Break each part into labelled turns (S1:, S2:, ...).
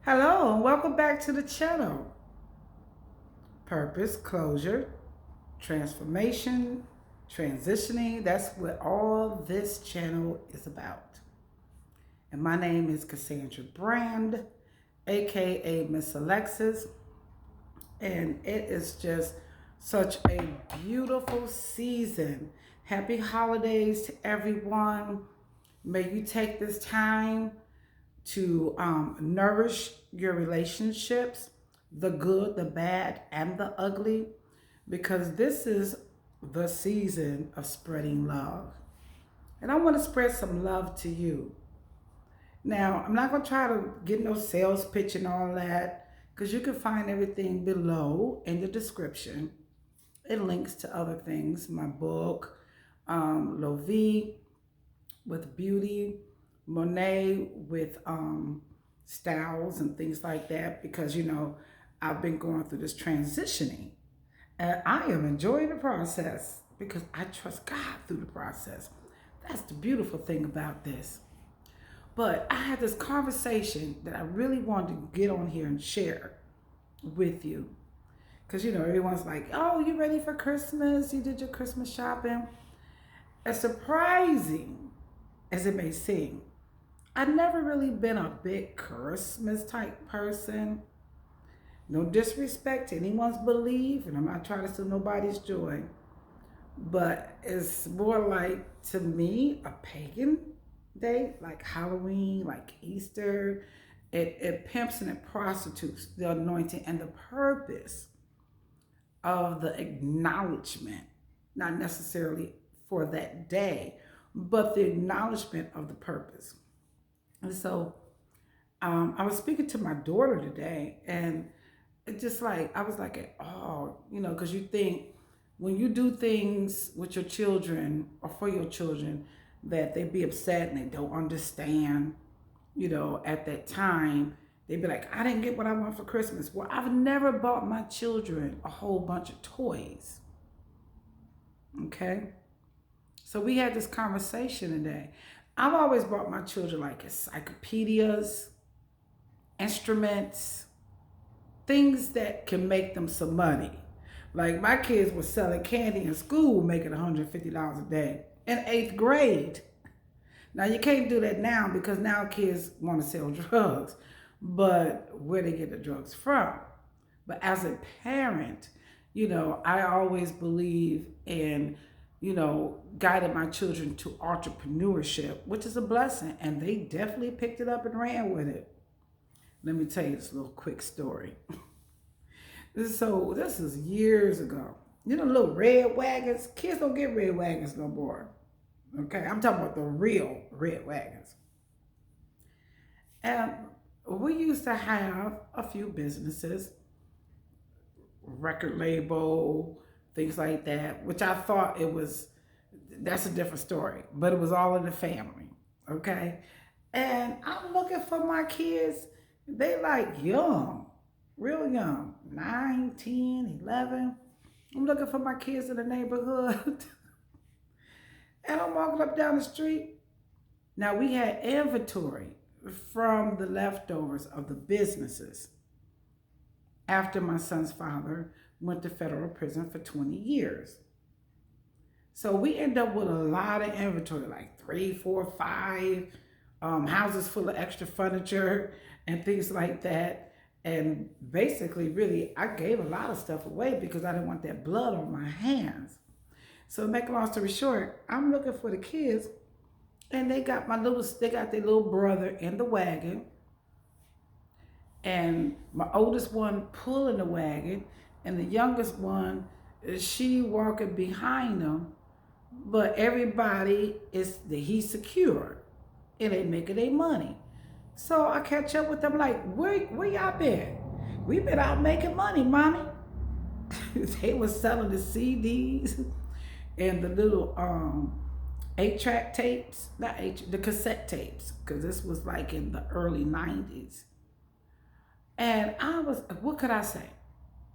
S1: Hello and welcome back to the channel. Purpose, closure, transformation, transitioning. That's what all this channel is about. And my name is Cassandra Brand, aka MsAlexis. And it is just such a beautiful season. Happy holidays to everyone. May you take this time to nourish your relationships, the good, the bad, and the ugly, because this is the season of spreading love. And I want to spread some love to you. Now, I'm not going to try to get no sales pitch and all that, because you can find everything below in the description. It links to other things, my book, Lovi with beauty, Monet with styles and things like that, because I've been going through this transitioning and I am enjoying the process because I trust God through the process. That's the beautiful thing about this. But I had this conversation that I really wanted to get on here and share with you, because everyone's like, oh, you ready for Christmas? You did your Christmas shopping? As surprising as it may seem, I've never really been a big Christmas type person. No disrespect to anyone's belief, and I'm not trying to steal nobody's joy, but it's more like, to me, a pagan day, like Halloween, like Easter. It pimps and it prostitutes the anointing and the purpose of the acknowledgement, not necessarily for that day, but the acknowledgement of the purpose. And so I was speaking to my daughter today, and it just like, I was like, oh, because you think when you do things with your children or for your children that they be upset and they don't understand, at that time, they'd be like, I didn't get what I want for Christmas. Well, I've never bought my children a whole bunch of toys. Okay? So we had this conversation today. I've always bought my children like encyclopedias, instruments, things that can make them some money. Like my kids were selling candy in school, making $150 a day in 8th grade. Now you can't do that now because now kids want to sell drugs, but where they get the drugs from. But as a parent, I always believe in, guided my children to entrepreneurship, which is a blessing. And they definitely picked it up and ran with it. Let me tell you this little quick story. So this is years ago. Little red wagons. Kids don't get red wagons no more. Okay, I'm talking about the real red wagons. And we used to have a few businesses, record label, things like that, which I thought that's a different story, but it was all in the family, okay? And I'm looking for my kids, they like young, real young, 9, 10, 11. I'm looking for my kids in the neighborhood. And I'm walking up down the street. Now we had inventory from the leftovers of the businesses after my son's father went to federal prison for 20 years. So we end up with a lot of inventory, like 3, 4, 5 houses full of extra furniture and things like that. And basically, really, I gave a lot of stuff away because I didn't want that blood on my hands. So make a long story short, I'm looking for the kids, and they got their little brother in the wagon, and my oldest one pulling the wagon, and the youngest one, she walking behind them. But everybody he's secure, and they making their money. So I catch up with them like, where y'all been? We been out making money, mommy. They was selling the CDs and the little 8-track tapes, the cassette tapes, because this was like in the early 90s. And what could I say?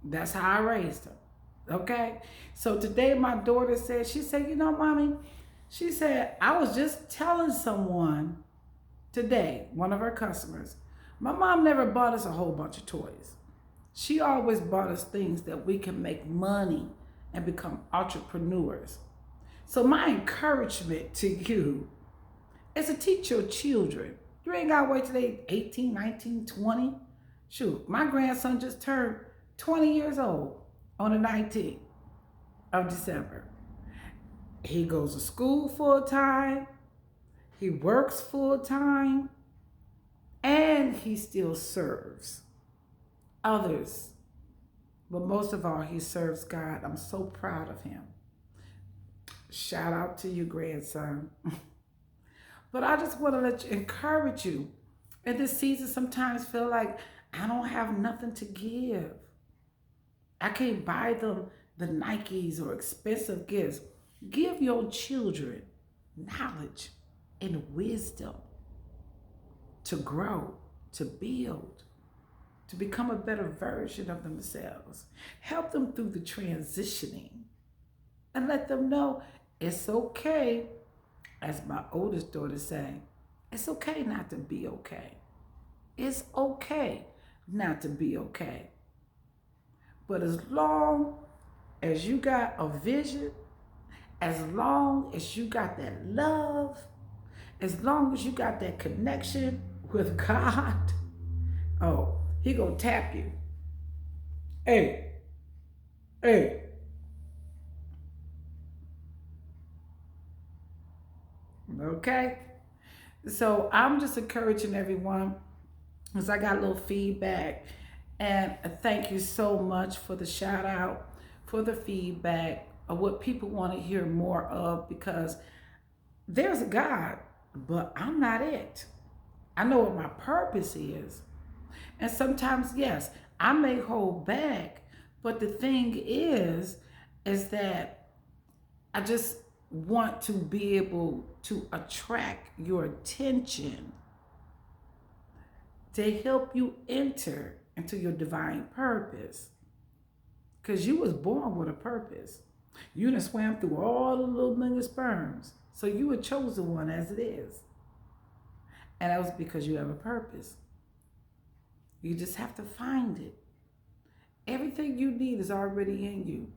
S1: That's how I raised them. Okay? So today my daughter said, mommy, she said, I was just telling someone today, one of her customers, My mom never bought us a whole bunch of toys. She always bought us things that we can make money and become entrepreneurs. So my encouragement to you is to teach your children. You ain't gotta wait till they 18, 19, 20. Shoot, my grandson just turned 20 years old on the 19th of December. He goes to school full time, he works full time, and he still serves others. But most of all, he serves God. I'm so proud of him. Shout out to you, grandson. But I just want to encourage you. In this season, sometimes feel like I don't have nothing to give. I can't buy them the Nikes or expensive gifts. Give your children knowledge and wisdom to grow, to build, to become a better version of themselves. Help them through the transitioning and let them know it's okay, as my oldest daughter say, it's okay not to be okay. It's okay not to be okay. But as long as you got a vision, as long as you got that love, as long as you got that connection with God, oh, he gonna tap you. Hey, hey. Okay? So I'm just encouraging everyone, because I got a little feedback. And thank you so much for the shout out, for the feedback of what people want to hear more of, because there's a God, but I'm not it. I know what my purpose is. And sometimes, yes, I may hold back, but the thing is that I just want to be able to attract your attention to help you enter into your divine purpose. Because you was born with a purpose. You done swam through all the little million sperms. So you were chosen one as it is. And that was because you have a purpose. You just have to find it. Everything you need is already in you.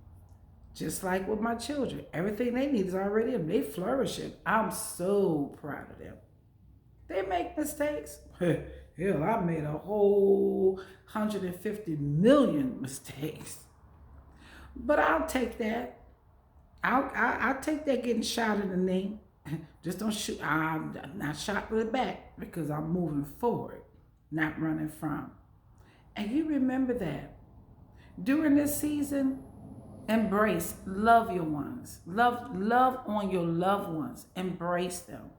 S1: Just like with my children. Everything they need is already in them. They flourishing. I'm so proud of them. They make mistakes. Hell, I made a whole 150 million mistakes. But I'll take that. I'll take that getting shot in the knee. Just don't shoot. I'm not shot in the back because I'm moving forward, not running from. And you remember that. During this season, embrace, love your ones. Love on your loved ones. Embrace them.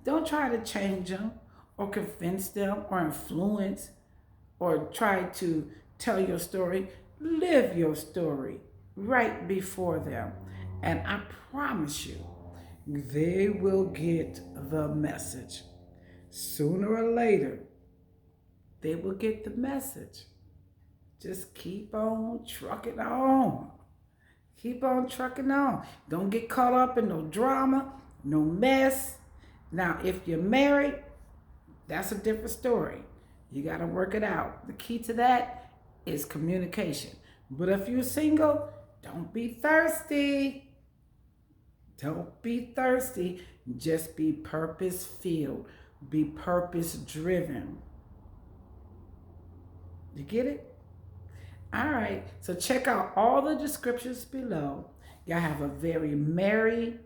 S1: Don't try to change them or convince them or influence or try to tell your story. Live your story right before them. And I promise you, they will get the message. Sooner or later, they will get the message. Just keep on trucking on. Keep on trucking on. Don't get caught up in no drama, no mess. Now, if you're married, that's a different story. You got to work it out. The key to that is communication. But if you're single, don't be thirsty. Don't be thirsty. Just be purpose-filled. Be purpose-driven. You get it? All right. So check out all the descriptions below. Y'all have a very Merry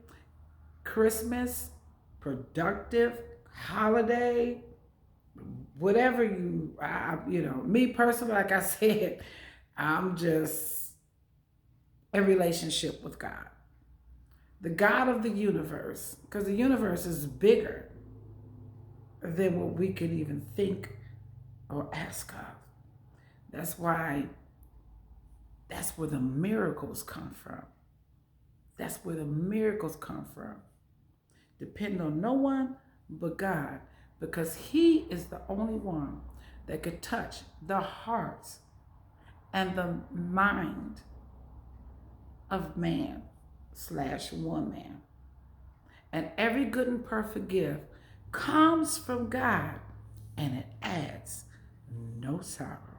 S1: Christmas, productive holiday, whatever me personally, like I said, I'm just in relationship with God. The God of the universe, because the universe is bigger than what we can even think or ask of. That's why, that's where the miracles come from. That's where the miracles come from. Depend on no one but God, because He is the only one that could touch the hearts and the mind of man/woman. And every good and perfect gift comes from God, and it adds no sorrow.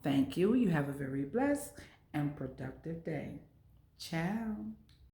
S1: Thank you. You have a very blessed and productive day. Ciao.